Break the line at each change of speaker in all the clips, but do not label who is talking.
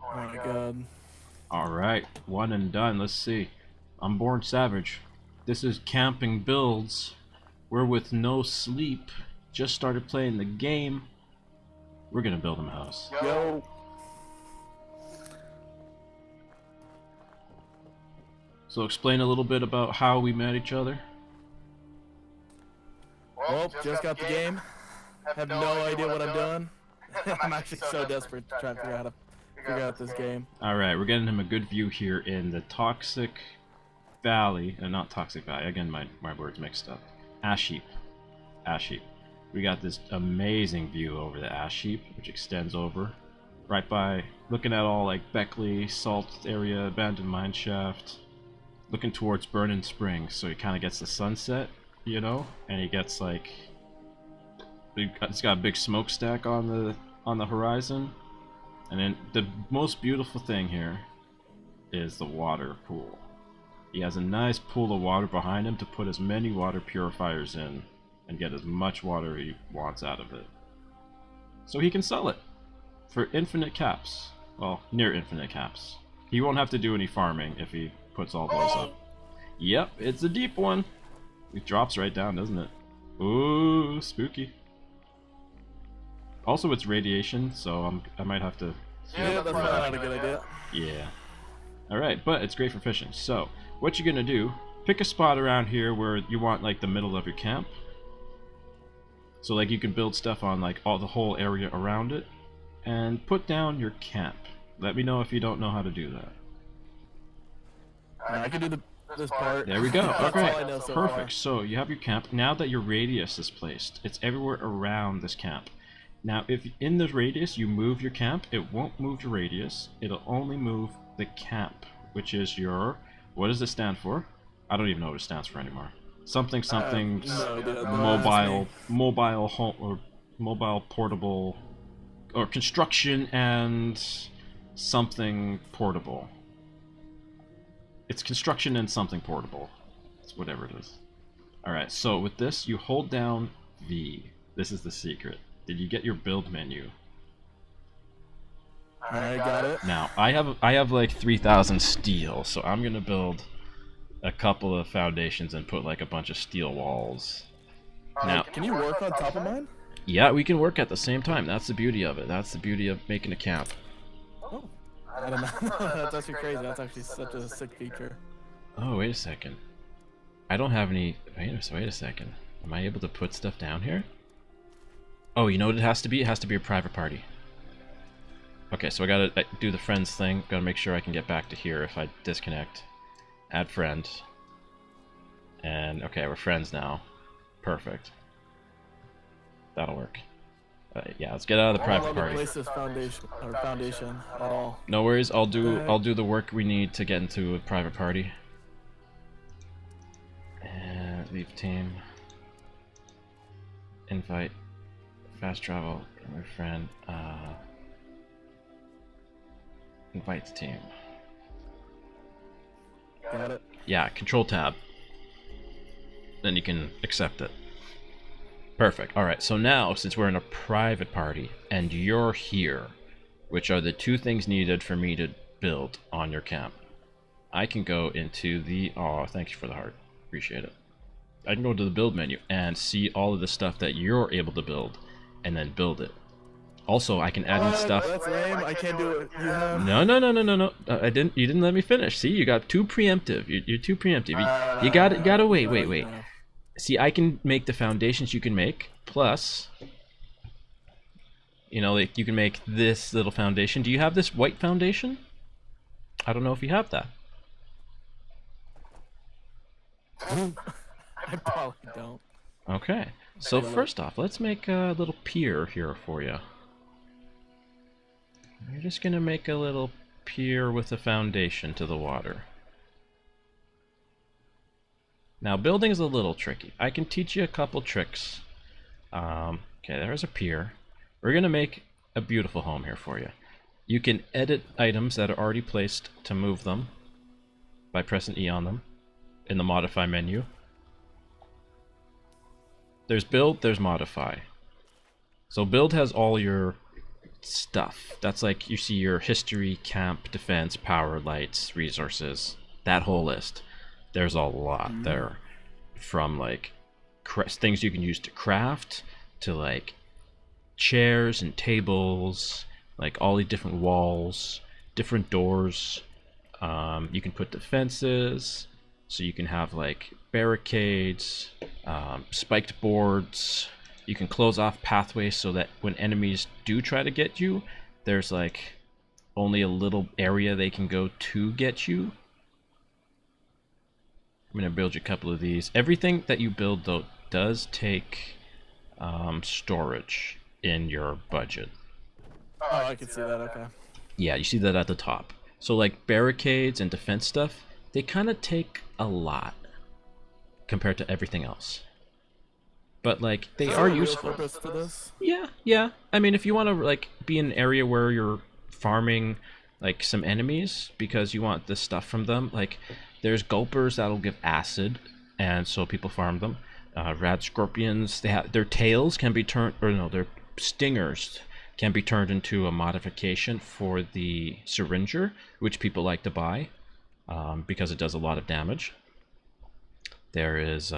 Oh my god.
Alright, one and done. Let's see. I'm BornSvg. This is Camping Builds. We're with no sleep. Just started playing the game. We're gonna build him a house.
Yo.
So explain a little bit about how we met each other.
Well, just got the game. Have no idea what I'm doing. I'm actually so desperate to try and figure out how to figure out this game.
Alright, we're getting him a good view here in the Toxic Valley. Not Toxic Valley, again my words mixed up. Ash Heap. Ash Heap. We got this amazing view over the Ash Heap, which extends over right by, looking at all like Beckley, Salt area, Abandoned Mine Shaft, looking towards Burning Springs, so he kind of gets the sunset, you know, and he gets like, it's got a big smokestack on the horizon, and then the most beautiful thing here is the water pool. He has a nice pool of water behind him to put as many water purifiers in and get as much water he wants out of it. So he can sell it for infinite caps. Well, near infinite caps. He won't have to do any farming if he puts all those up. Yep, it's a deep one. It drops right down, doesn't it? Ooh, spooky. Also, it's radiation, so I might have to...
Yeah, that's probably not a good idea.
Yeah. Alright, but it's great for fishing. So, what you're gonna do, pick a spot around here where you want like the middle of your camp. So like you can build stuff on like the whole area around it, and put down your camp. Let me know if you don't know how to do that.
I can do this part.
There we go.
That's
Okay,
all I know so
perfect.
far.
So you have your camp. Now that your radius is placed, it's everywhere around this camp. Now, if in the radius you move your camp, it won't move your radius. It'll only move the camp, which is your... What does it stand for? I don't even know what it stands for anymore. Something something mobile home or mobile portable or construction and something portable. It's construction and something portable. It's whatever it is. Alright, so with this you hold down V. This is the secret. Did you get your build menu?
I got it.
Now I have like 3,000 steel, so I'm gonna build a couple of foundations and put like a bunch of steel walls. Now,
Can you work on top of mine?
yeah, we can work at the same time. That's the beauty of it. That's the beauty of making a camp.
Oh, I don't know. That's actually crazy. That's actually such a sick feature.
Oh, wait a second. I don't have any... Wait a second. Am I able to put stuff down here? Oh, you know what it has to be? It has to be a private party. Okay, so I gotta do the friends thing. Gotta make sure I can get back to here if I disconnect. Add friend. And, okay, we're friends now. Perfect. That'll work. Yeah, let's get out of the private party.
Place this foundation at all.
No worries, I'll do the work we need to get into a private party. And leave team. Invite. Fast travel. My friend. Invite the team.
Got it.
Yeah, control tab. Then you can accept it. Perfect. Alright, so now, since we're in a private party, and you're here, which are the two things needed for me to build on your camp, I can go into the... Oh, thank you for the heart. Appreciate it. I can go to the build menu and see all of the stuff that you're able to build, and then build it. Also, I can add in stuff...
That's lame. I can't do it. You have...
No. You didn't let me finish. See, you got too preemptive. You're too preemptive. You gotta wait. See, I can make the foundations you can make, plus, you know, like you can make this little foundation. Do you have this white foundation? I don't know if you have that.
I probably don't.
Okay, so first off, let's make a little pier here for you. We're just gonna make a little pier with a foundation to the water. Now, building is a little tricky. I can teach you a couple tricks. Okay, there's a pier. We're gonna make a beautiful home here for you. You can edit items that are already placed to move them by pressing E on them in the modify menu. There's build, there's modify. So build has all your stuff. That's like, you see your history, camp, defense, power, lights, resources, that whole list. There's a lot there, from like things you can use to craft, to like chairs and tables, like all the different walls, different doors. You can put defenses, so you can have like barricades, spiked boards. You can close off pathways so that when enemies do try to get you, there's like only a little area they can go to get you. I'm gonna build you a couple of these. Everything that you build though does take storage in your budget.
Oh, I can see that, okay.
Yeah, you see that at the top. So like barricades and defense stuff, they kind of take a lot compared to everything else. But like, they are useful.
Purpose for this?
Yeah. I mean, if you want to like be in an area where you're farming like some enemies because you want this stuff from them, like there's gulpers that'll give acid, and so people farm them. Rad scorpions, their tails can be turned, or no, their stingers can be turned into a modification for the syringer, which people like to buy because it does a lot of damage. There is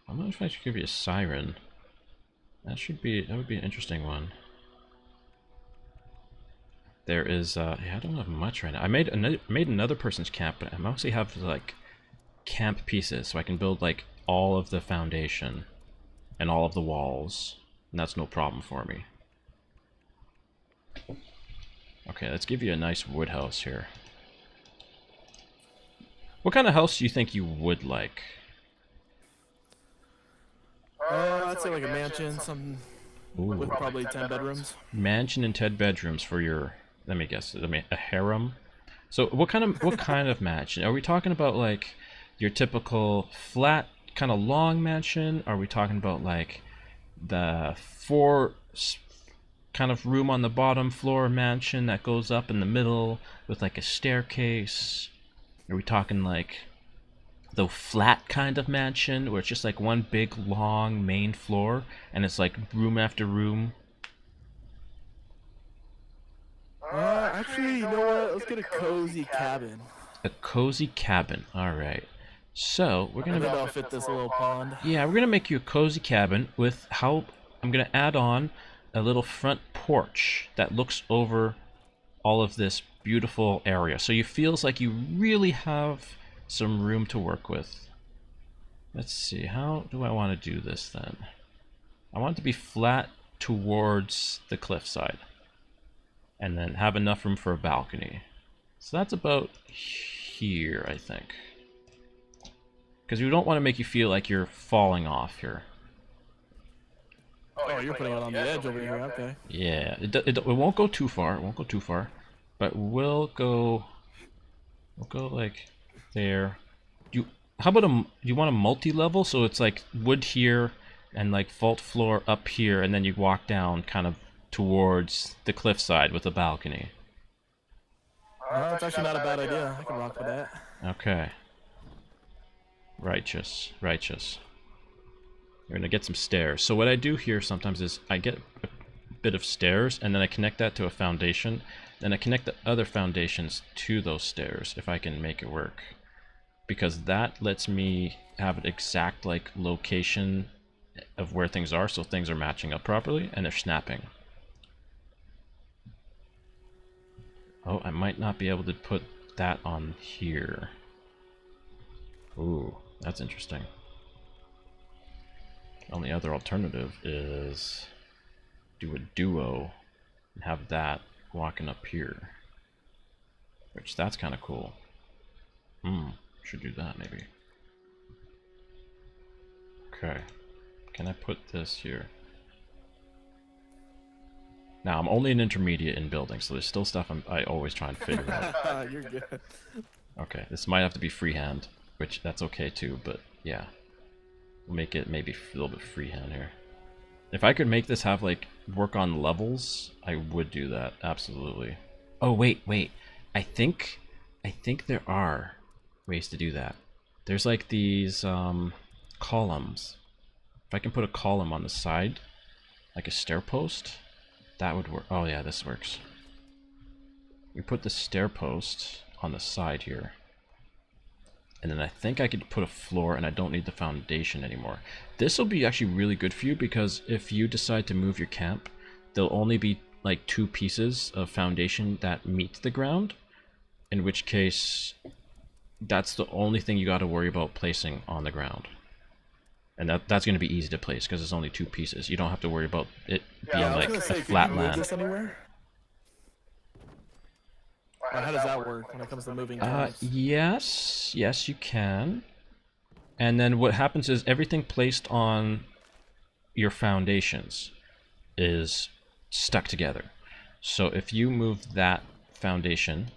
I'm not sure if I should give you a siren. That would be an interesting one. There is yeah, I don't have much right now. I made another person's camp, but I mostly have like camp pieces, so I can build like all of the foundation and all of the walls, and that's no problem for me. Okay, let's give you a nice wood house here. What kind of house do you think you would like?
I'd say like a mansion, something with probably 10 bedrooms.
Mansion and 10 bedrooms for your, let me guess, a harem. So what kind of mansion? Are we talking about like your typical flat kind of long mansion? Are we talking about like the 4 kind of room on the bottom floor mansion that goes up in the middle with like a staircase? Are we talking like the flat kind of mansion where it's just like one big long main floor and it's like room after room?
Actually, you know what? Let's get a cozy cabin.
A cozy cabin. All right. So we're gonna.
Maybe I'll fit this little pond.
Yeah, we're gonna make you a cozy cabin with how I'm gonna add on a little front porch that looks over all of this beautiful area, so it feels like you really have some room to work with. Let's see, how do I want to do this then? I want it to be flat towards the cliffside, and then have enough room for a balcony. So that's about here, I think. Because we don't want to make you feel like you're falling off here.
Oh, you're putting it on the edge over here, okay.
Yeah, it won't go too far. It won't go too far, but we'll go like there. How about you want a multi-level, so it's like wood here and like vault floor up here, and then you walk down kind of towards the cliffside with a balcony.
That's actually not a bad idea. I can rock with that.
Okay. Righteous. We're gonna get some stairs. So what I do here sometimes is I get a bit of stairs, and then I connect that to a foundation. Then I connect the other foundations to those stairs if I can make it work, because that lets me have an exact like location of where things are, so things are matching up properly and they're snapping. Oh, I might not be able to put that on here. Ooh, that's interesting. Only other alternative is do a duo and have that walking up here, which that's kind of cool. Should do that maybe. Okay, can I put this here? Now I'm only an intermediate in building, so there's still stuff I always try and figure out.
You're good.
Okay, this might have to be freehand, which that's okay too, but yeah. We'll make it maybe a little bit freehand here. If I could make this have like work on levels, I would do that, absolutely. Oh wait. I think there are ways to do that. There's like these columns. If I can put a column on the side, like a stair post, That would work. Oh yeah, this works. We put the stair post on the side here. And then I think I could put a floor and I don't need the foundation anymore. This will be actually really good for you because if you decide to move your camp, there'll only be like 2 pieces of foundation that meet the ground. In which case, that's the only thing you got to worry about placing on the ground. And that's going to be easy to place because it's only 2 pieces. You don't have to worry about it being like a flat land.
This anywhere? How does that work when it comes to moving camps?
Yes, you can. And then what happens is everything placed on your foundations is stuck together. So if you move that foundation,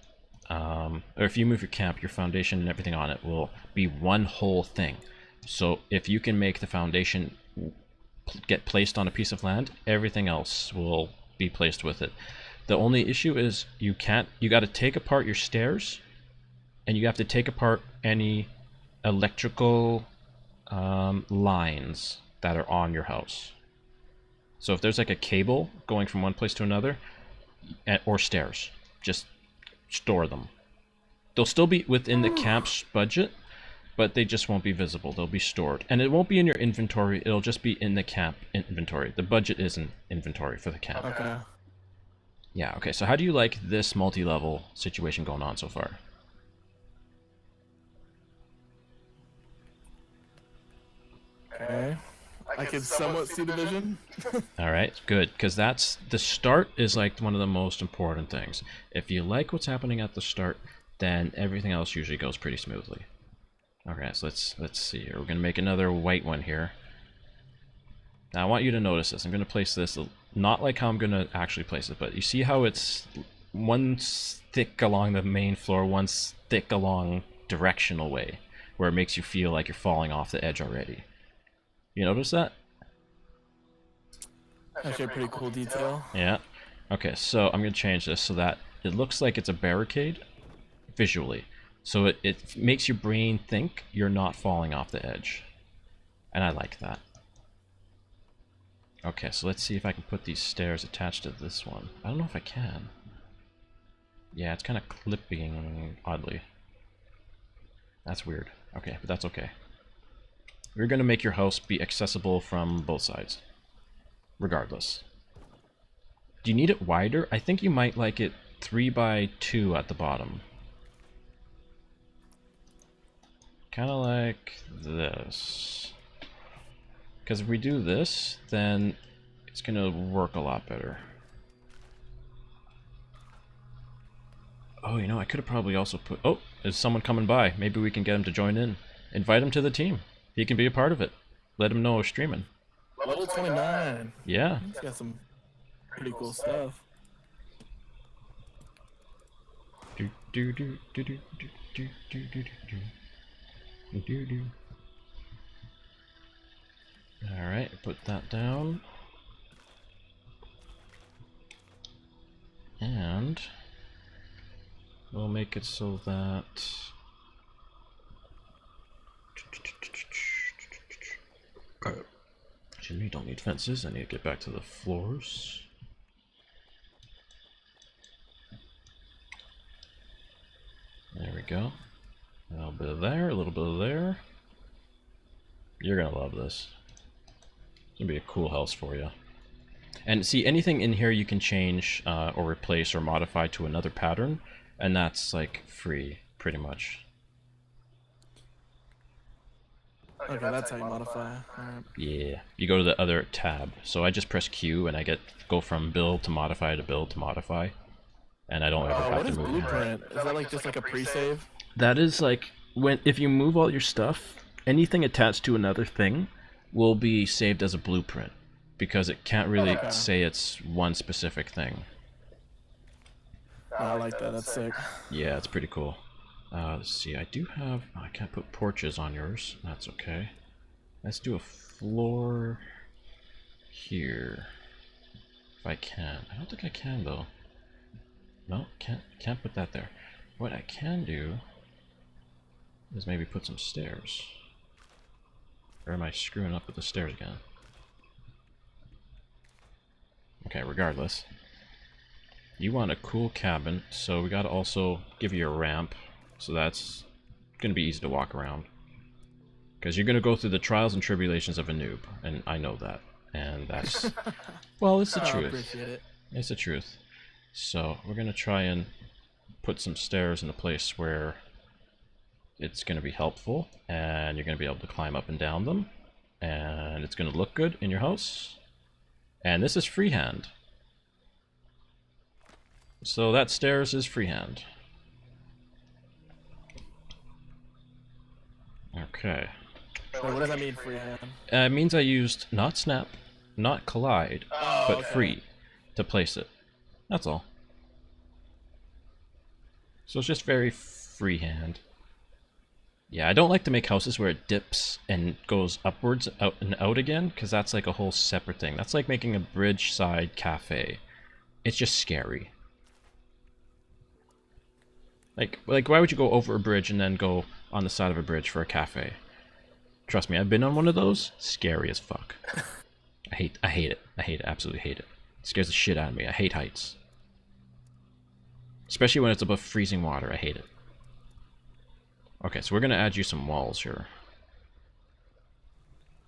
or if you move your camp, your foundation and everything on it will be one whole thing. So if you can make the foundation get placed on a piece of land, everything else will be placed with it. The only issue is you got to take apart your stairs, and you have to take apart any electrical lines that are on your house. So if there's like a cable going from one place to another, or stairs, just store them. They'll still be within the camp's budget, but they just won't be visible. They'll be stored. And it won't be in your inventory, it'll just be in the camp inventory. The budget isn't inventory for the camp.
Okay.
Yeah, okay, so how do you like this multi-level situation going on so far?
Okay. I can somewhat see the vision.
Alright, good, because the start is like one of the most important things. If you like what's happening at the start, then everything else usually goes pretty smoothly. Okay, so let's see here. We're going to make another white one here. Now I want you to notice this. I'm going to place this not like how I'm going to actually place it, but you see how it's one thick along the main floor, one thick along directional way, where it makes you feel like you're falling off the edge already. You notice that?
Actually a pretty cool detail.
Yeah. Okay, so I'm going to change this so that it looks like it's a barricade visually. So it makes your brain think you're not falling off the edge. And I like that. Okay, so let's see if I can put these stairs attached to this one. I don't know if I can. Yeah, it's kind of clipping oddly. That's weird. Okay, but that's okay. We're going to make your house be accessible from both sides. Regardless. Do you need it wider? I think you might like it 3 by 2 at the bottom. Kind of like this. Because if we do this, then it's going to work a lot better. Oh, you know, I could have probably also put... Oh, there's someone coming by. Maybe we can get him to join in. Invite him to the team. He can be a part of it. Let him know we're streaming.
Level 29.
Yeah.
He's got some pretty cool stuff.
Do do do do do do do do do do do do. Alright, put that down. And we'll make it so that excuse me, don't need fences, I need to get back to the floors. There we go. A little bit of there, a little bit of there. You're gonna love this. It's gonna be a cool house for you. And see, anything in here you can change or replace or modify to another pattern, and that's like free, pretty much.
Okay, that's how you modify. Alright.
Yeah, you go to the other tab. So I just press Q and I go from build to modify to build to modify, and I don't ever have
What
to
is
move.
blueprint? Is that like just like a pre-save?
That is like if you move all your stuff, anything attached to another thing will be saved as a blueprint because it can't really say it's one specific thing.
I like that. That's sick.
Yeah, it's pretty cool. Let's see, I do have... Oh, I can't put porches on yours. That's okay. Let's do a floor here. If I can. I don't think I can, though. No, can't put that there. What I can do is maybe put some stairs. Or am I screwing up with the stairs again? Okay, regardless. You want a cool cabin, so we gotta also give you a ramp. So that's gonna be easy to walk around. Because you're gonna go through the trials and tribulations of a noob, and I know that. And that's... well, it's the truth.
Appreciate it.
It's the truth. So we're gonna try and put some stairs in a place where it's gonna be helpful, and you're gonna be able to climb up and down them, and it's gonna look good in your house. And this is freehand. So that stairs is freehand. Okay.
So what does that mean, freehand?
It means I used not snap, not collide, but free to place it. That's all. So it's just very freehand. Yeah, I don't like to make houses where it dips and goes upwards, out and out again, because that's like a whole separate thing. That's like making a bridge side cafe. It's just scary. Like why would you go over a bridge and then go on the side of a bridge for a cafe? Trust me, I've been on one of those. Scary as fuck. I hate it. I hate it. Absolutely hate it. It scares the shit out of me. I hate heights. Especially when it's above freezing water. I hate it. Okay, so we're gonna add you some walls here.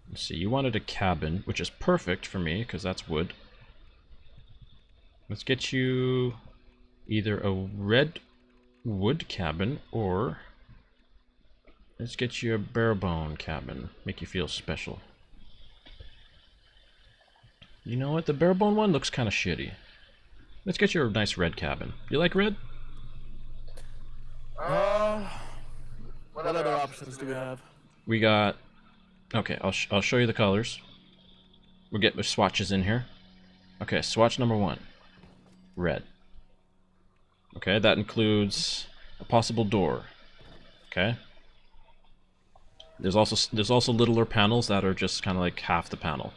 Let's see, you wanted a cabin, which is perfect for me, because that's wood. Let's get you either a red wood cabin, or let's get you a bare bone cabin. Make you feel special. You know what? The bare bone one looks kind of shitty. Let's get you a nice red cabin. You like red?
What other options do we have?
We got... okay, I'll show you the colors. We'll get the swatches in here. Okay, swatch number 1. Red. Okay, that includes a possible door. Okay. There's also littler panels that are just kind of like half the panel.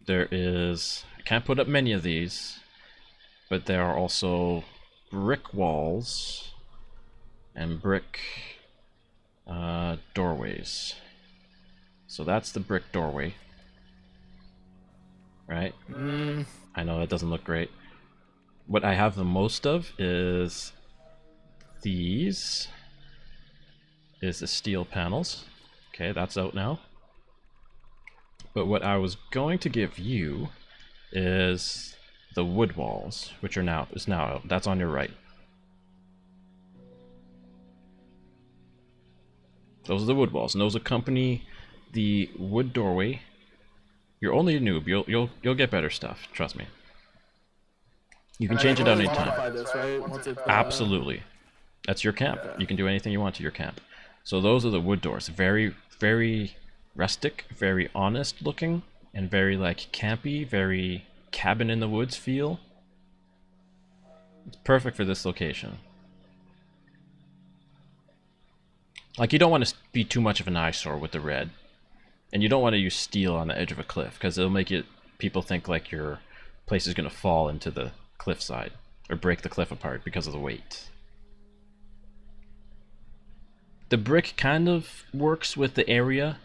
There is... I can't put up many of these, but there are also brick walls and brick doorways. So that's the brick doorway. Right? I know that doesn't look great. What I have the most of is these. Is the steel panels. Okay, that's out now. But what I was going to give you is the wood walls, which is now out. That's on your right. Those are the wood walls, and those accompany the wood doorway. You're only a noob. You'll get better stuff. Trust me. You can change it out anytime.
This, right?
Absolutely. That's your camp. Okay. You can do anything you want to your camp. So those are the wood doors. Very, very rustic, very honest looking, and very like campy, very cabin in the woods feel. It's perfect for this location. Like, you don't want to be too much of an eyesore with the red. And you don't want to use steel on the edge of a cliff, because it'll make people think like your place is going to fall into the cliffside, or break the cliff apart because of the weight. The brick kind of works with the area,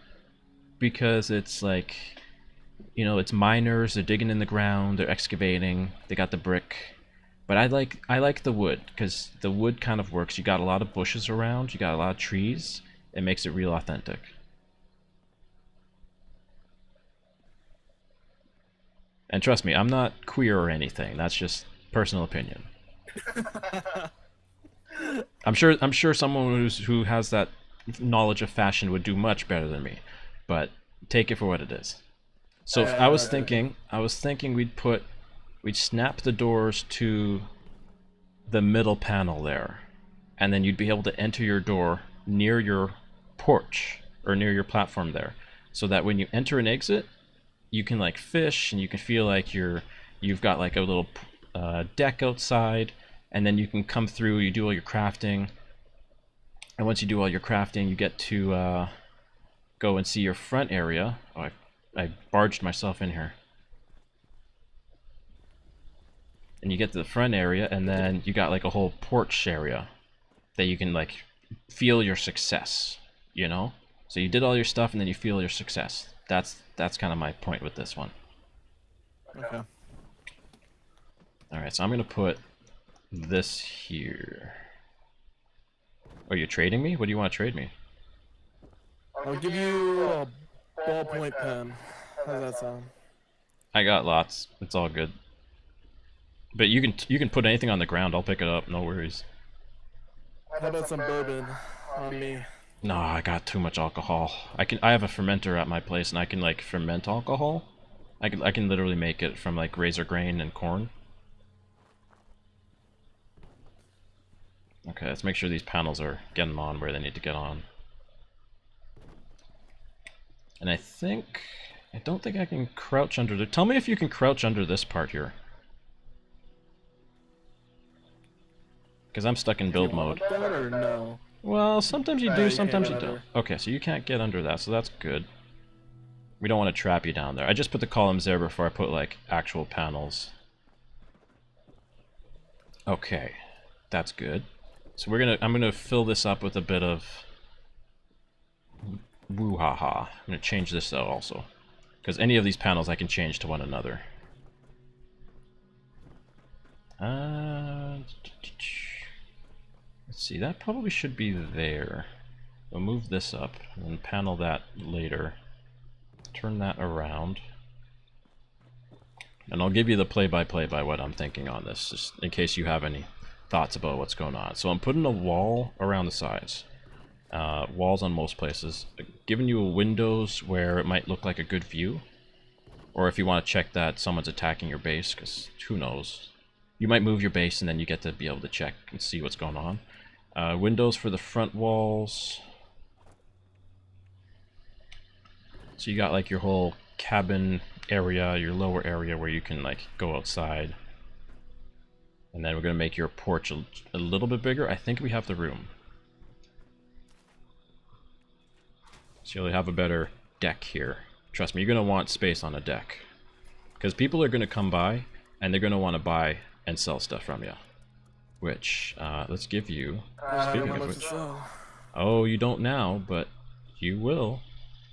because it's like, you know, it's miners, they're digging in the ground, they're excavating, they got the brick. But I like the wood, because the wood kind of works. You got a lot of bushes around, you got a lot of trees, it makes it real authentic. And trust me, I'm not queer or anything, that's just personal opinion. I'm sure someone who has that knowledge of fashion would do much better than me, but take it for what it is. So I was thinking we'd snap the doors to the middle panel there, and then you'd be able to enter your door near your porch or near your platform there, so that when you enter and exit, you can like fish, and you can feel like you've got like a little deck outside. And then you can come through, you do all your crafting. And once you do all your crafting, you get to go and see your front area. Oh, I barged myself in here. And you get to the front area, and then you got like a whole porch area that you can like feel your success, you know? So you did all your stuff, and then you feel your success. That's kind of my point with this one.
Okay.
Alright, so I'm gonna put this here. Are you trading me? What do you want to trade me?
I'll give you a ballpoint pen. How's that sound?
I got lots. It's all good. But you can put anything on the ground. I'll pick it up. No worries.
How about some bourbon on me?
No, I got too much alcohol. I have a fermenter at my place, and I can like ferment alcohol. I can literally make it from like razor grain and corn. Okay, let's make sure these panels are getting on where they need to get on. And I don't think I can crouch under there. Tell me if you can crouch under this part here. Because I'm stuck in build mode.
That or no?
Well, sometimes you do, sometimes you don't. Okay, so you can't get under that, so that's good. We don't want to trap you down there. I just put the columns there before I put, like, actual panels. Okay, that's good. So I'm gonna fill this up with a bit of woo-ha-ha. I'm gonna change this out also. Because any of these panels I can change to one another. Let's see, that probably should be there. We'll move this up and then panel that later. Turn that around. And I'll give you the play-by-play by what I'm thinking on this, just in case you have any thoughts about what's going on. So I'm putting a wall around the sides. Walls on most places. Giving you a windows where it might look like a good view. Or if you want to check that someone's attacking your base, because who knows. You might move your base and then you get to be able to check and see what's going on. Windows for the front walls. So you got like your whole cabin area, your lower area where you can like go outside. And then we're going to make your porch a little bit bigger. I think we have the room. So you'll have a better deck here. Trust me, you're going to want space on a deck. Because people are going to come by and they're going to want to buy and sell stuff from you. Which, let's give you... Speaking of which... Oh, you don't now, but you will.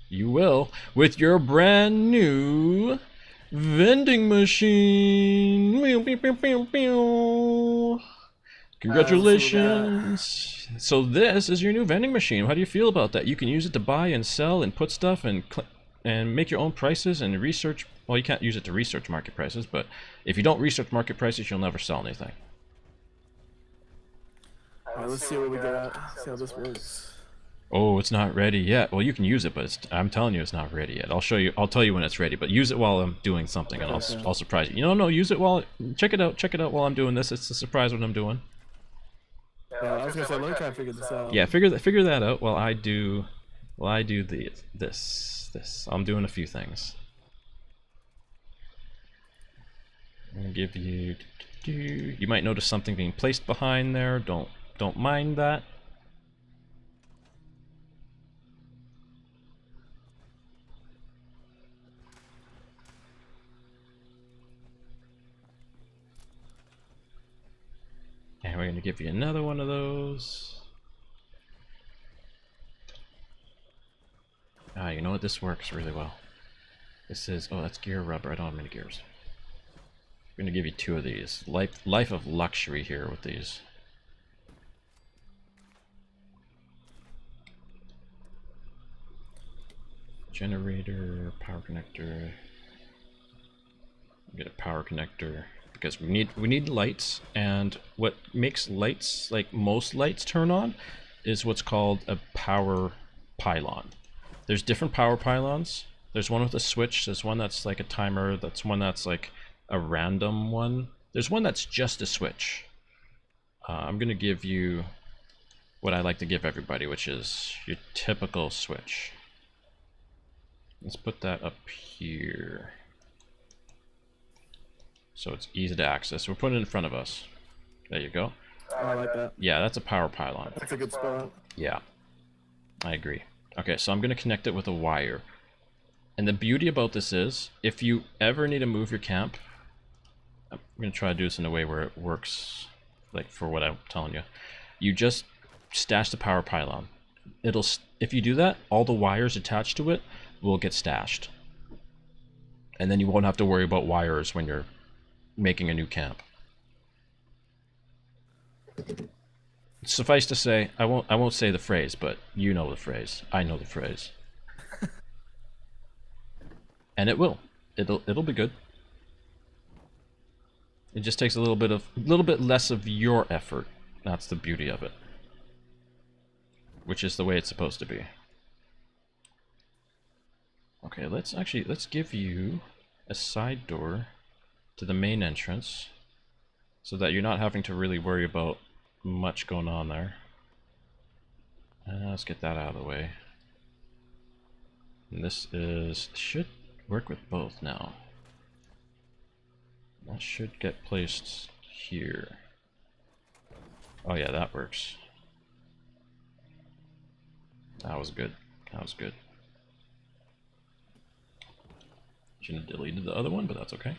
You will with your brand new vending machine. Congratulations. So this is your new vending machine. How do you feel about that? You can use it to buy and sell and put stuff and make your own prices and research. Well, you can't use it to research market prices, but if you don't research market prices, you'll never sell anything.
Alright, let's see what we got. See how this works.
Oh, it's not ready yet. Well, you can use it, but I'm telling you it's not ready yet. I'll show you. I'll tell you when it's ready, but use it while I'm doing something, and I'll surprise you. No, use it while... Check it out. Check it out while I'm doing this. It's a surprise what I'm doing.
Yeah, I was gonna say, let me try and figure this out.
Yeah, figure that out while I do... this. I'm doing a few things. I'm gonna give you... You might notice something being placed behind there. Don't mind that. And we're going to give you another one of those. Ah, you know what? This works really well. This is... Oh, that's gear rubber. I don't have many gears. We're going to give you two of these. Life of luxury here with these. Generator, power connector. Get a power connector. Because we need lights, and what makes lights, like most lights turn on, is what's called a power pylon. There's different power pylons. There's one with a switch, there's one that's like a timer, that's one that's like a random one. There's one that's just a switch. I'm gonna give you what I like to give everybody, which is your typical switch. Let's put that up here. So it's easy to access. We're putting it in front of us. There you go.
I like that.
Yeah, that's a power pylon.
That's a good spot.
Yeah, I agree. Okay, so I'm going to connect it with a wire. And the beauty about this is, if you ever need to move your camp, I'm going to try to do this in a way where it works, like for what I'm telling you. You just stash the power pylon. If you do that, all the wires attached to it will get stashed. And then you won't have to worry about wires when you're making a new camp. Suffice to say, I won't say the phrase, but you know the phrase. I know the phrase. And it will. It'll be good. It just takes a little bit less of your effort. That's the beauty of it. Which is the way it's supposed to be. Okay, let's give you a side door to the main entrance so that you're not having to really worry about much going on there. Let's get that out of the way. And this should work with both now. That should get placed here. Oh yeah, that works. That was good. That was good. Shouldn't have deleted the other one, but that's okay.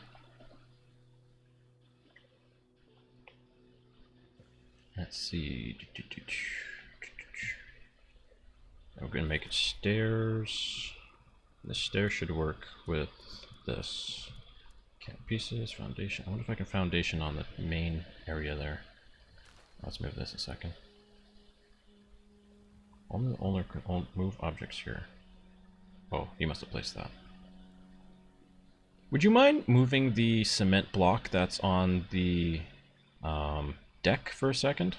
Let's see. We're gonna make it stairs. The stairs should work with this. Camp pieces, foundation. I wonder if I can foundation on the main area there. Let's move this a second. Only the owner can move objects here. Oh, he must have placed that. Would you mind moving the cement block that's on the deck for a second?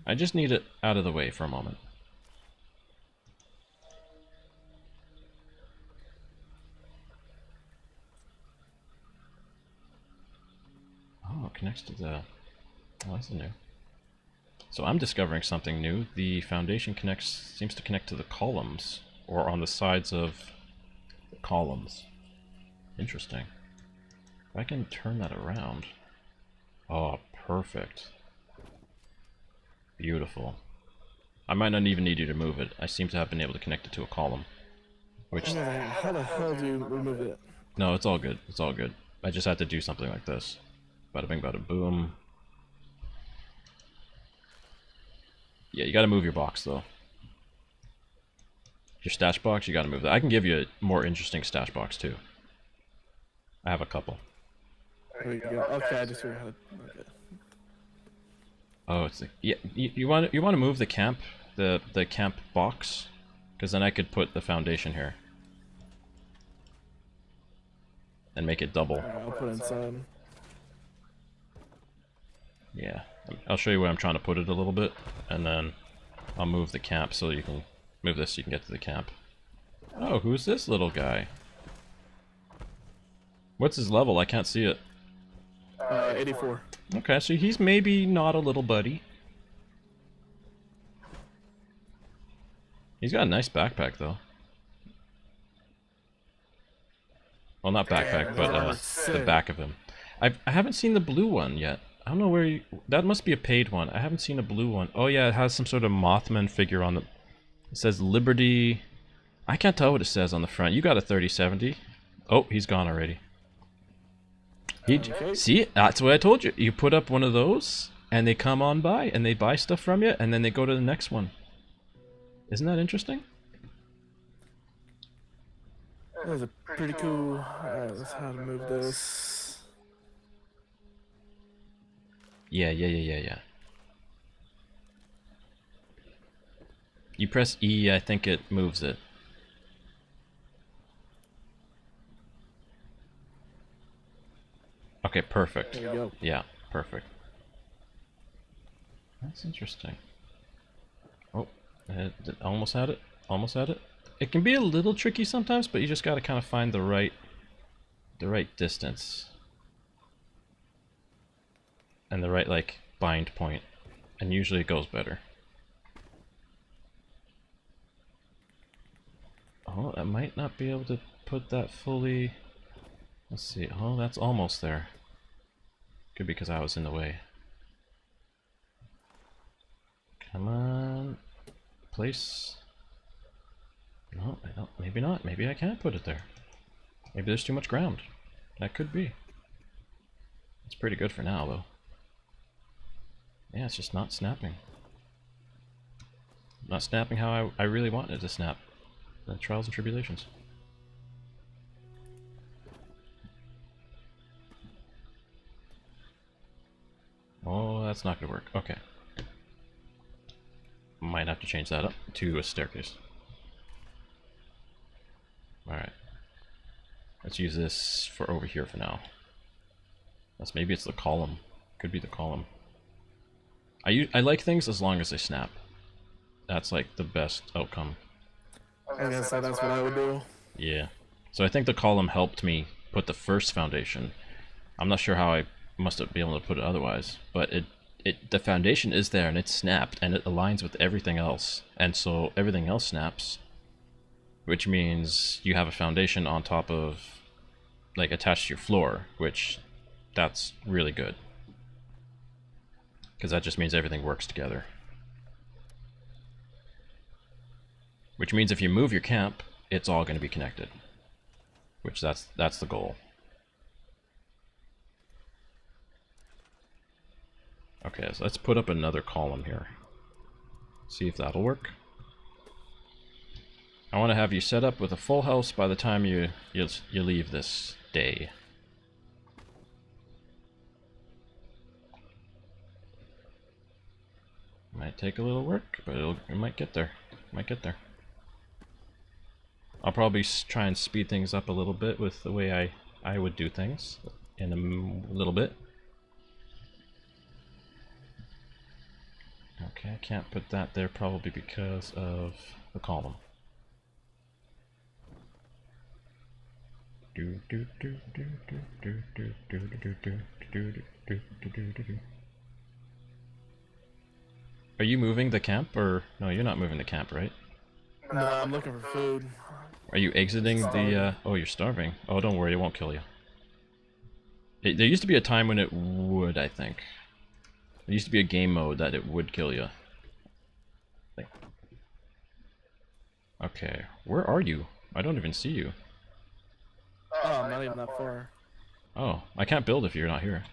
I just need it out of the way for a moment. Oh, it connects to the... Oh, that's new. So I'm discovering something new. The foundation seems to connect to the columns, or on the sides of the columns. Interesting. If I can turn that around. Oh, perfect. Beautiful. I might not even need you to move it. I seem to have been able to connect it to a column. Which...
How the hell do you remove it?
No, it's all good. It's all good. I just had to do something like this. Bada bing, bada boom. Yeah, you gotta move your box, though. Your stash box, you gotta move that. I can give you a more interesting stash box, too. I have a couple.
There you go. Okay, I just figured out how to... Okay.
Oh, it's the... Yeah, you want to move the camp, the camp box? Because then I could put the foundation here. And make it double.
Alright, I'll put it inside.
Yeah, I'll show you where I'm trying to put it a little bit, and then I'll move the camp so you can move this so you can get to the camp. Oh, who's this little guy? What's his level? I can't see it.
84.
Okay, so he's maybe not a little buddy. He's got a nice backpack though. Well, not backpack, but the back of him. I haven't seen the blue one yet. I don't know where you... That must be a paid one. I haven't seen a blue one. Oh yeah, it has some sort of Mothman figure on it. It says Liberty... I can't tell what it says on the front. You got a 3070. Oh, he's gone already. See, that's what I told you. You put up one of those, and they come on by, and they buy stuff from you, and then they go to the next one. Isn't that interesting?
That was a pretty cool... Alright, let's how to move this.
Yeah. You press E, I think it moves it. Okay, perfect.
There you go.
Yeah, perfect. That's interesting. Oh, almost had it. Almost had it. It can be a little tricky sometimes, but you just got to kind of find the right distance. And the right, like, bind point. And usually it goes better. Oh, I might not be able to put that fully... Let's see. Oh, that's almost there. Could be because I was in the way. Come on. Place. No, I don't. Maybe not. Maybe I can't put it there. Maybe there's too much ground. That could be. It's pretty good for now, though. Yeah, it's just not snapping. Not snapping how I really wanted it to snap. The trials and tribulations. that's not gonna work. Okay. Might have to change that up to a staircase. Alright. Let's use this for over here for now. Maybe it's the column. Could be the column. I like things as long as they snap. That's like the best outcome.
I guess that's what I would do.
Yeah. So I think the column helped me put the first foundation. I'm not sure how I must have been able to put it otherwise, but the foundation is there and it's snapped and it aligns with everything else, and so everything else snaps, which means you have a foundation on top of, like, attached to your floor, which that's really good because that just means everything works together, which means if you move your camp, it's all going to be connected, which that's the goal. Okay, so let's put up another column here. See if that'll work. I want to have you set up with a full house by the time you leave this day. Might take a little work, but it might get there. Might get there. I'll probably try and speed things up a little bit with the way I would do things in a little bit. Okay, I can't put that there probably because of the column. Are you moving the camp, or no? You're not moving the camp, right?
No, I'm looking for food.
Are you exiting the? Oh, you're starving. Oh, don't worry, it won't kill you. There used to be a time when it would, I think. There used to be a game mode that it would kill you. Okay, where are you? I don't even see you.
Oh, I'm not even that far.
Oh, I can't build if you're not here.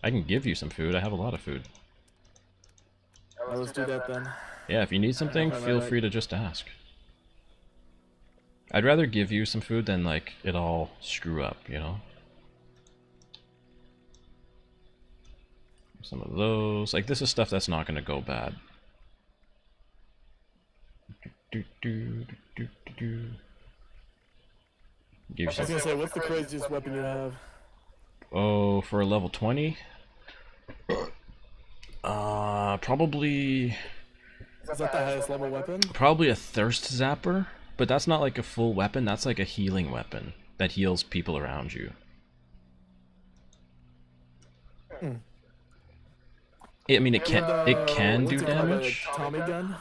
I can give you some food. I have a lot of food.
Let's do that then.
Yeah, if you need something, feel free to just ask. I'd rather give you some food than, like, it all screw up, you know? Some of those. Like, this is stuff that's not going to go bad.
I was gonna say, what's the craziest weapon you have?
Oh, for a level 20? Probably...
Is that the highest level weapon?
Probably a thirst zapper, but that's not like a full weapon, that's like a healing weapon that heals people around you. I mean, it can do damage.
Tommy gun?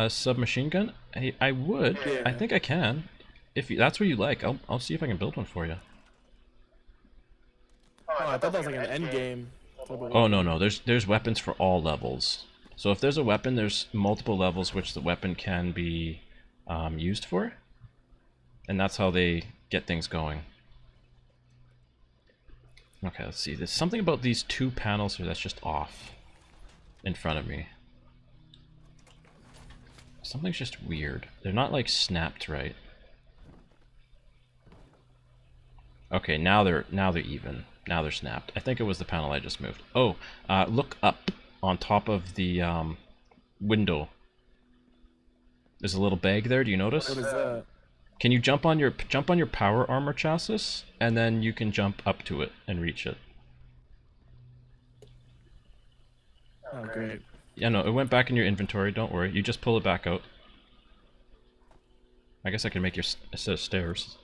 Submachine gun? I would.
Yeah.
I think I can. If that's what you like, I'll see if I can build one for you.
Oh, I thought that was like an end game.
Oh no, there's weapons for all levels. So if there's a weapon, there's multiple levels which the weapon can be used for, and that's how they get things going. Okay, let's see. There's something about these two panels here that's just off in front of me. Something's just weird. They're not like snapped right. Okay, now they're even. Now they're snapped. I think it was the panel I just moved. Oh, look up on top of the window. There's a little bag there. Do you notice?
What is that?
Can you jump on your power armor chassis, and then you can jump up to it and reach it.
Oh, great.
Yeah, no, it went back in your inventory. Don't worry. You just pull it back out. I guess I can make your a set of stairs.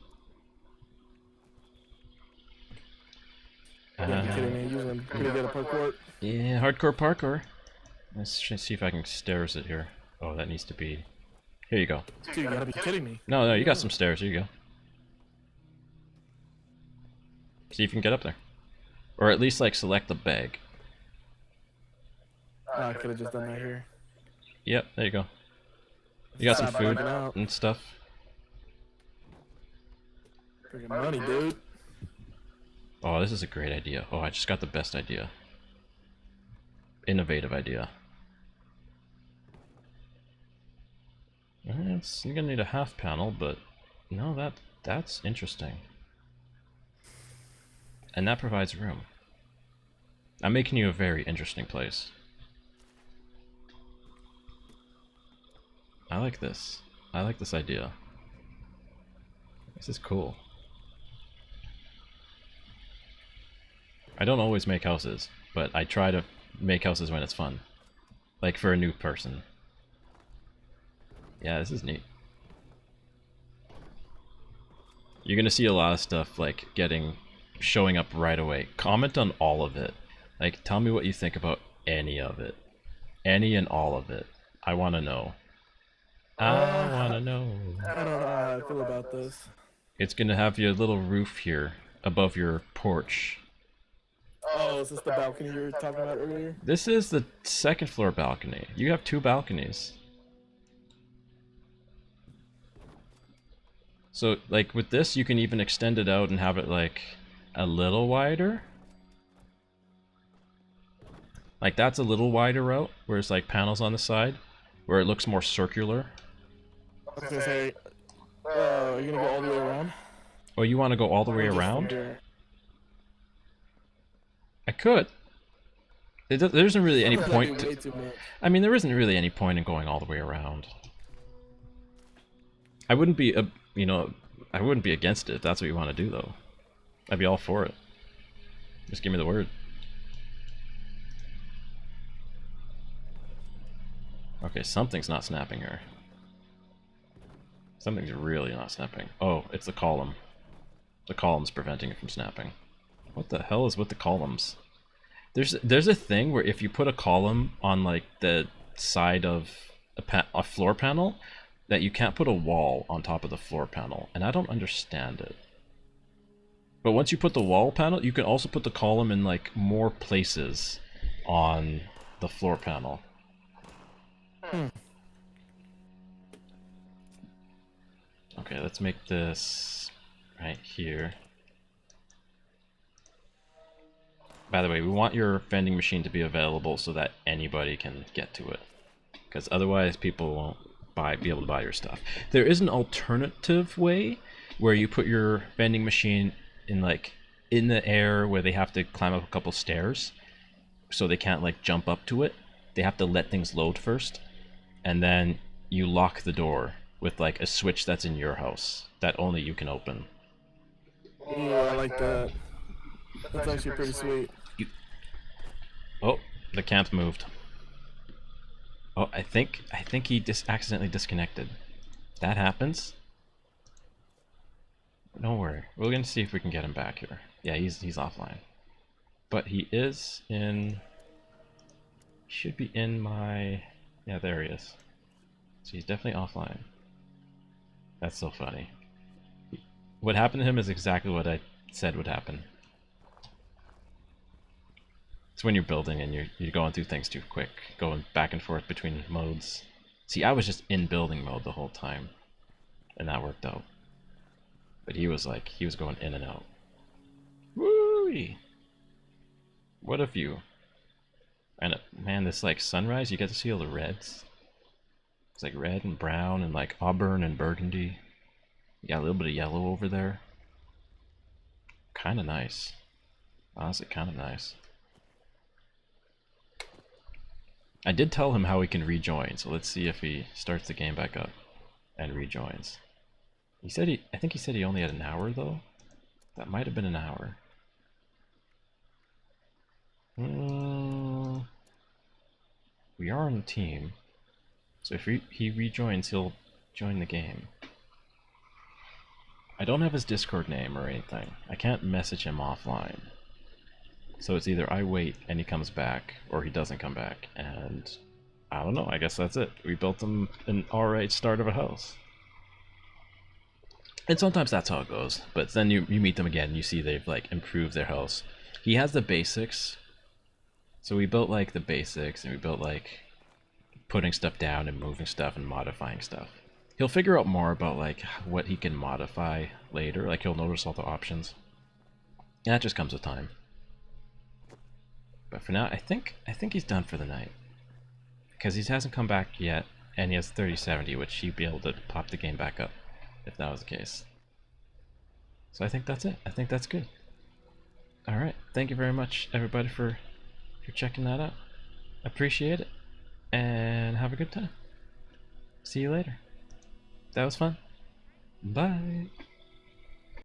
You're kidding me. Using pretty good at parkour.
Yeah, hardcore parkour. Let's see if I can stairs it here. Oh, that needs to be... Here you go.
Dude, you gotta be kidding me.
No, you got some stairs. Here you go. See if you can get up there. Or at least, like, select the bag.
Oh, I could have just done that here.
Yep, there you go. You got some
Stop
food
bugging out.
and stuff.
Freaking money, dude.
Oh, this is a great idea. Oh, I just got the best idea. Innovative idea. You're gonna need a half panel, but no, that's interesting. And that provides room. I'm making you a very interesting place. I like this. I like this idea. This is cool. I don't always make houses, but I try to make houses when it's fun. Like for a new person. Yeah, this is neat. You're gonna see a lot of stuff like showing up right away. Comment on all of it. Like, tell me what you think about any of it. Any and all of it. I want to know. I want to know.
I don't know how I feel about this.
It's gonna have your little roof here above your porch.
Oh, is this the balcony you were talking about earlier?
This is the second floor balcony. You have 2 balconies. So, like, with this, you can even extend it out and have it, like, a little wider. Like, that's a little wider out, where it's, like, panels on the side, where it looks more circular.
I was gonna say, you're gonna go all the way around?
Oh, you want to go all the way around? I could. There isn't really any point to... I mean, there isn't really any point in going all the way around. I wouldn't be, you know, I wouldn't be against it if that's what you want to do, though. I'd be all for it. Just give me the word. Okay, something's not snapping here. Something's really not snapping. Oh, it's the column. The column's preventing it from snapping. What the hell is with the columns? There's a thing where if you put a column on like the side of a floor panel, that you can't put a wall on top of the floor panel, and I don't understand it. But once you put the wall panel, you can also put the column in like more places on the floor panel. Okay, let's make this right here. By the way, we want your vending machine to be available so that anybody can get to it, because otherwise people won't be able to buy your stuff. There is an alternative way where you put your vending machine in like in the air where they have to climb up a couple stairs, so they can't like jump up to it. They have to let things load first, and then you lock the door with like a switch that's in your house that only you can open.
Yeah, I like that. That's actually pretty sweet.
Oh, the camp moved. Oh, I think he accidentally disconnected. That happens. Don't worry, we're gonna see if we can get him back here. Yeah, he's offline, but he is in. He should be in my. Yeah, there he is. So he's definitely offline. That's so funny. What happened to him is exactly what I said would happen. It's when you're building and you're going through things too quick, going back and forth between modes. See, I was just in building mode the whole time, and that worked out. But he was going in and out. Woo-wee! What a view. And man, this like sunrise, you get to see all the reds. It's like red and brown and like auburn and burgundy. You got a little bit of yellow over there. Kind of nice. Honestly, kind of nice. I did tell him how he can rejoin, so let's see if he starts the game back up and rejoins. He said I think he said he only had an hour though. That might have been an hour. We are on a team, so if he rejoins, he'll join the game. I don't have his Discord name or anything. I can't message him offline. So it's either I wait and he comes back, or he doesn't come back, and I don't know, I guess that's it. We built him an alright start of a house. And sometimes that's how it goes, but then you meet them again and you see they've like improved their house. He has the basics, so we built like the basics, and we built like putting stuff down and moving stuff and modifying stuff. He'll figure out more about like what he can modify later, like he'll notice all the options. And that just comes with time. But for now, I think he's done for the night, because he hasn't come back yet, and he has 3070, which he'd be able to pop the game back up if that was the case. So I think that's it. I think that's good. All right, thank you very much, everybody, for for checking that out. Appreciate it, and have a good time. See you later. That was fun. Bye.